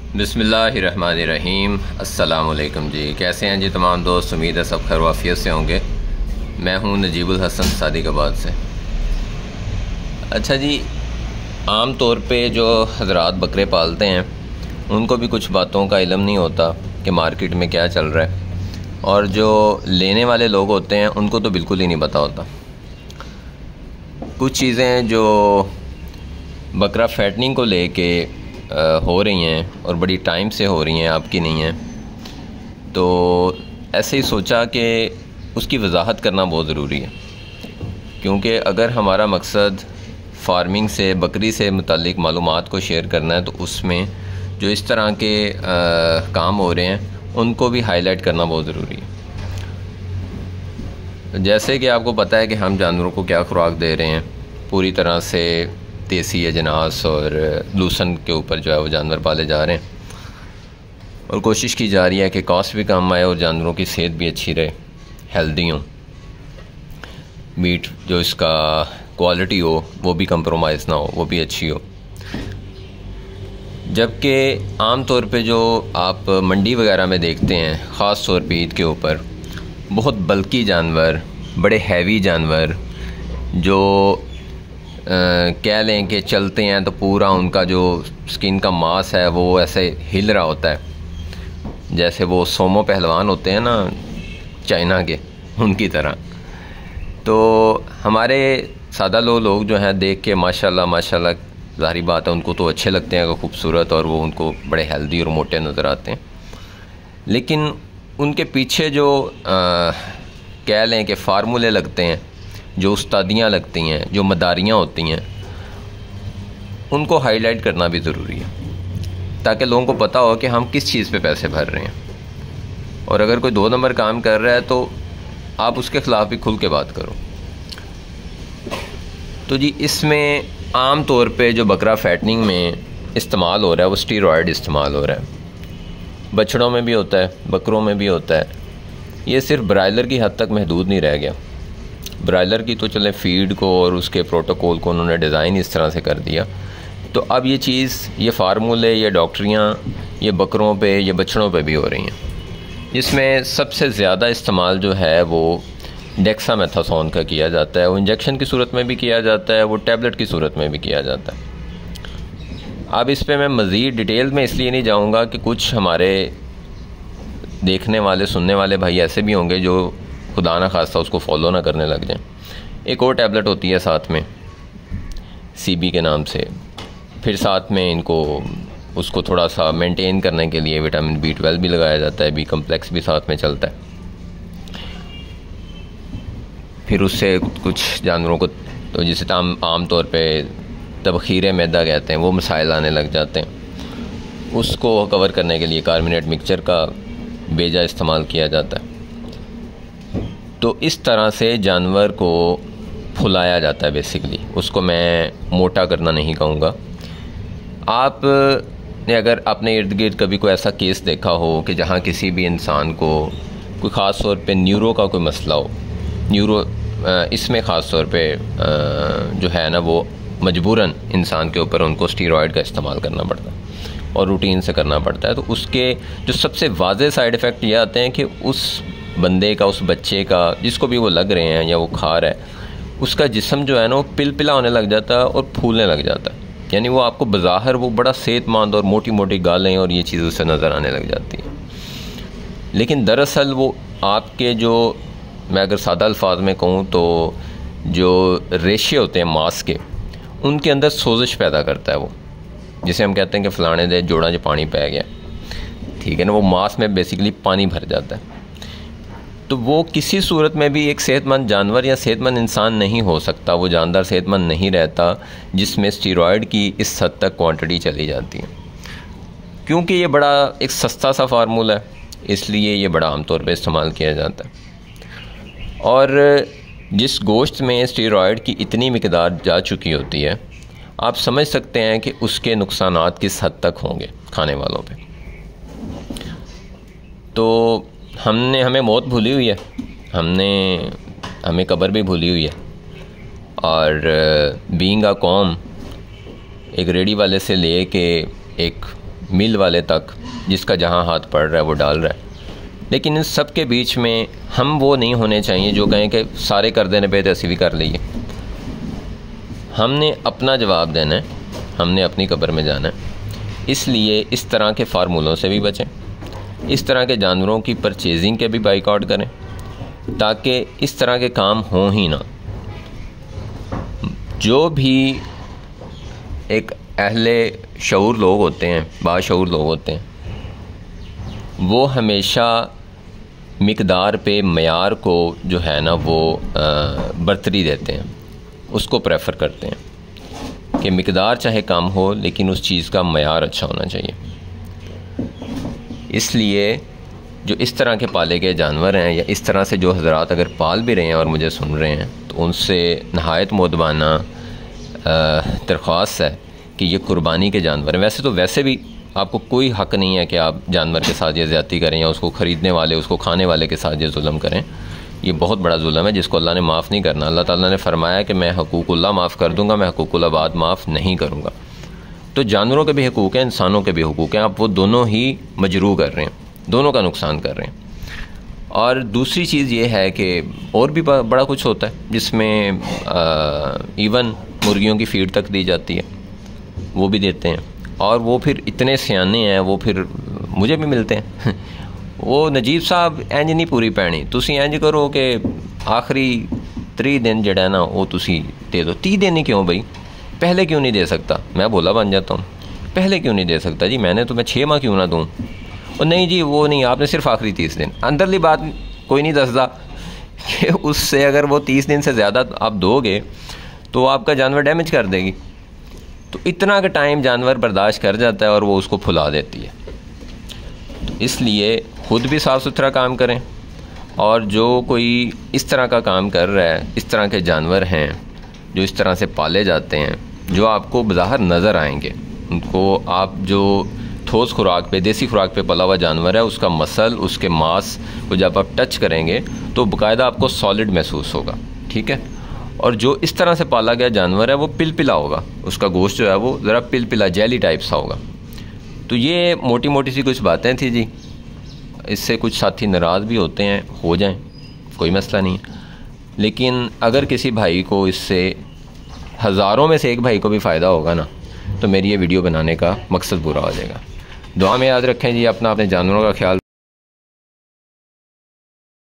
बिस्मिल्लाहिर्रहमानिर्रहीम। अस्सलाम वालेकुम जी। कैसे हैं जी तमाम दोस्त? उम्मीद है सब खैर वाफियत से होंगे। मैं हूं नजीबुल हसन सादिकाबाद से। अच्छा जी, आम तौर पे जो हजरात बकरे पालते हैं उनको भी कुछ बातों का इल्म नहीं होता कि मार्केट में क्या चल रहा है, और जो लेने वाले लोग होते हैं उनको तो बिल्कुल ही नहीं पता होता। कुछ चीज़ें जो बकरा फैटनिंग को लेके हो रही हैं और बड़ी टाइम से हो रही हैं, आपकी नहीं हैं, तो ऐसे ही सोचा कि उसकी वजाहत करना बहुत ज़रूरी है। क्योंकि अगर हमारा मकसद फार्मिंग से, बकरी से मुताल्लिक़ मालूमात को शेयर करना है, तो उसमें जो इस तरह के काम हो रहे हैं उनको भी हाईलाइट करना बहुत ज़रूरी है। जैसे कि आपको पता है कि हम जानवरों को क्या खुराक दे रहे हैं, पूरी तरह से देसी अजनास और लूसन के ऊपर जो है वो जानवर पाले जा रहे हैं, और कोशिश की जा रही है कि कॉस्ट भी कम आए और जानवरों की सेहत भी अच्छी रहे, हेल्दी हो, मीट जो इसका क्वालिटी हो वो भी कंप्रोमाइज़ ना हो, वो भी अच्छी हो। जबकि आम तौर पे जो आप मंडी वगैरह में देखते हैं, ख़ास तौर पे ईद के ऊपर, बहुत बल्की जानवर, बड़े हैवी जानवर जो कह लें कि चलते हैं तो पूरा उनका जो स्किन का मांस है वो ऐसे हिल रहा होता है, जैसे वो सोमो पहलवान होते हैं ना चाइना के, उनकी तरह। तो हमारे सादा लोग जो हैं देख के माशाल्लाह माशाल्लाह, ज़ाहिर बात है उनको तो अच्छे लगते हैं, खूबसूरत, और वो उनको बड़े हेल्दी और मोटे नज़र आते हैं। लेकिन उनके पीछे जो कह लें कि फार्मूले लगते हैं, जो उस्तादियाँ लगती हैं, जो मदारियाँ होती हैं, उनको हाईलाइट करना भी ज़रूरी है, ताकि लोगों को पता हो कि हम किस चीज़ पे पैसे भर रहे हैं। और अगर कोई 2 नंबर काम कर रहा है तो आप उसके ख़िलाफ़ भी खुल के बात करो। तो जी, इसमें आम तौर पे जो बकरा फैटनिंग में इस्तेमाल हो रहा है वो स्टीरॉयड इस्तेमाल हो रहा है। बछड़ों में भी होता है, बकरों में भी होता है। ये सिर्फ ब्रायलर की हद तक महदूद नहीं रह गया। ब्रायलर की तो चले फीड को और उसके प्रोटोकॉल को उन्होंने डिज़ाइन इस तरह से कर दिया, तो अब ये चीज़, ये फार्मूले, ये डॉक्टरियाँ, ये बकरों पे, ये बछड़ों पे भी हो रही हैं, जिसमें सबसे ज़्यादा इस्तेमाल जो है वो डेक्सामेथासोन का किया जाता है। वो इंजेक्शन की सूरत में भी किया जाता है, वो टैबलेट की सूरत में भी किया जाता है। अब इस पे मैं मज़ीद डिटेल में इसलिए नहीं जाऊंगा कि कुछ हमारे देखने वाले, सुनने वाले भाई ऐसे भी होंगे जो खुदा ना खास्ता उसको फॉलो ना करने लग जाएं। एक और टैबलेट होती है साथ में, CB के नाम से। फिर साथ में इनको उसको थोड़ा सा मेंटेन करने के लिए विटामिन B12 भी लगाया जाता है, B कम्प्लेक्स भी साथ में चलता है। फिर उससे कुछ जानवरों को तो जिसे आम तौर पे तबखीर मैदा कहते हैं, वो मसाइल आने लग जाते हैं। उसको कवर करने के लिए कार्बोनेट मिक्सचर का बेजा इस्तेमाल किया जाता है। तो इस तरह से जानवर को फुलाया जाता है बेसिकली। उसको मैं मोटा करना नहीं कहूँगा। आप ने अगर अपने इर्द गिर्द कभी कोई ऐसा केस देखा हो कि जहाँ किसी भी इंसान को कोई ख़ास तौर पे न्यूरो का कोई मसला हो, न्यूरो इसमें ख़ास तौर पे जो है ना वो मजबूरन इंसान के ऊपर उनको स्टीरॉयड का इस्तेमाल करना पड़ता है और रूटीन से करना पड़ता है, तो उसके जो सबसे वाज़ेह साइड इफ़ेक्ट ये आते हैं कि उस बंदे का, उस बच्चे का, जिसको भी वो लग रहे हैं या वो खा रहा है, उसका जिस्म जो है ना वो पिलपिला होने लग जाता है और फूलने लग जाता है। यानी वो आपको बज़ाहिर वो बड़ा सेहतमंद और मोटी मोटी गालें और ये चीज़ें उससे नज़र आने लग जाती हैं, लेकिन दरअसल वो आपके जो, मैं अगर सादा अल्फाज में कहूँ तो जो रेशे होते हैं मांस के, उनके अंदर सोजिश पैदा करता है वो, जिसे हम कहते हैं कि फ़लाने दे जोड़ा जो पानी पै गया, ठीक है ना, वो मांस में बेसिकली पानी भर जाता है। तो वो किसी सूरत में भी एक सेहतमंद जानवर या सेहतमंद इंसान नहीं हो सकता, वो जानदार सेहतमंद नहीं रहता जिसमें स्टीरॉयड की इस हद तक क्वांटिटी चली जाती है। क्योंकि ये बड़ा एक सस्ता सा फार्मूला है, इसलिए ये बड़ा आमतौर पर इस्तेमाल किया जाता है। और जिस गोश्त में स्टीरॉयड की इतनी मिकदार जा चुकी होती है, आप समझ सकते हैं कि उसके नुकसानात किस हद तक होंगे खाने वालों पे। तो हमें मौत भूली हुई है, हमें कब्र भी भूली हुई है। और बीइंग अ कौम, एक रेडी वाले से ले के एक मिल वाले तक जिसका जहाँ हाथ पड़ रहा है वो डाल रहा है। लेकिन इन सब के बीच में हम वो नहीं होने चाहिए जो कहें कि सारे कर देने पे तो ऐसे भी कर लिए। हमने अपना जवाब देना है, हमने अपनी कब्र में जाना है। इसलिए इस तरह के फार्मूलों से भी बचें, इस तरह के जानवरों की परचेजिंग के भी बाइकआउट करें, ताकि इस तरह के काम हों ही ना। जो भी एक अहले शऊर लोग होते हैं, बाशऊर लोग होते हैं, वो हमेशा मिकदार पे मयार को जो है ना वो बरतरी देते हैं, उसको प्रेफर करते हैं कि मिकदार चाहे कम हो लेकिन उस चीज़ का मयार अच्छा होना चाहिए। इसलिए जो इस तरह के पाले गए जानवर हैं या इस तरह से जो हज़रात अगर पाल भी रहे हैं और मुझे सुन रहे हैं, तो उनसे नहायत मोदबाना दरख्वास्त है कि ये कुर्बानी के जानवर हैं। वैसे भी आपको कोई हक़ नहीं है कि आप जानवर के साथ ये ज़्यादती करें या उसको ख़रीदने वाले, उसको खाने वाले के साथ ये जुल्म करें। ये बहुत बड़ा जुल्म है जिसको अल्लाह ने माफ़ नहीं करना। अल्लाह ताला ने फरमाया कि मैं हकूक़ुल्लाह माफ़ कर दूँगा, मैं हकूक़ुल इबाद माफ़ नहीं करूँगा। तो जानवरों के भी हकूक़ हैं, इंसानों के भी हकूक़ हैं, आप वो दोनों ही मजरू कर रहे हैं, दोनों का नुकसान कर रहे हैं। और दूसरी चीज़ ये है कि और भी बड़ा कुछ होता है जिसमें इवन मुर्गियों की फीड तक दी जाती है, वो भी देते हैं। और वो फिर इतने सियाने हैं, वो फिर मुझे भी मिलते हैं वो नजीब साहब इंज नहीं पूरी पैनी, तुसी इंज करो कि आखिरी 3 दिन जड़ा है ना वो तुसी दे दो। 30 दिन ही क्यों भाई, पहले क्यों नहीं दे सकता? मैं भोला बन जाता हूँ, पहले क्यों नहीं दे सकता जी? मैंने तुम्हें 6 माह क्यों ना दूँ? और नहीं जी वो नहीं, आपने सिर्फ आखिरी 30 दिन। अंदरली बात कोई नहीं दसदा कि उससे अगर वो 30 दिन से ज़्यादा आप दोगे तो आपका जानवर डैमेज कर देगी। तो इतना का टाइम जानवर बर्दाश्त कर जाता है और वो उसको फुला देती है। तो इसलिए ख़ुद भी साफ़ सुथरा काम करें, और जो कोई इस तरह का काम कर रहा है, इस तरह के जानवर हैं जो इस तरह से पाले जाते हैं, जो आपको बज़ाहिर नज़र आएंगे, उनको आप जो ठोस खुराक पे, देसी खुराक पे पला हुआ जानवर है, उसका मसल, उसके मांस को जब आप टच करेंगे तो बाकायदा आपको सॉलिड महसूस होगा, ठीक है। और जो इस तरह से पाला गया जानवर है वो पिलपिला होगा, उसका गोश्त जो है वो ज़रा पिलपिला जेली टाइप सा होगा। तो ये मोटी मोटी सी कुछ बातें थी जी, इससे कुछ साथी नाराज़ भी होते हैं, हो जाएं, कोई मसला नहीं है। लेकिन अगर किसी भाई को इससे, हज़ारों में से एक भाई को भी फ़ायदा होगा ना, तो मेरी ये वीडियो बनाने का मकसद पूरा हो जाएगा। दुआ में याद रखें जी अपना, अपने जानवरों का ख्याल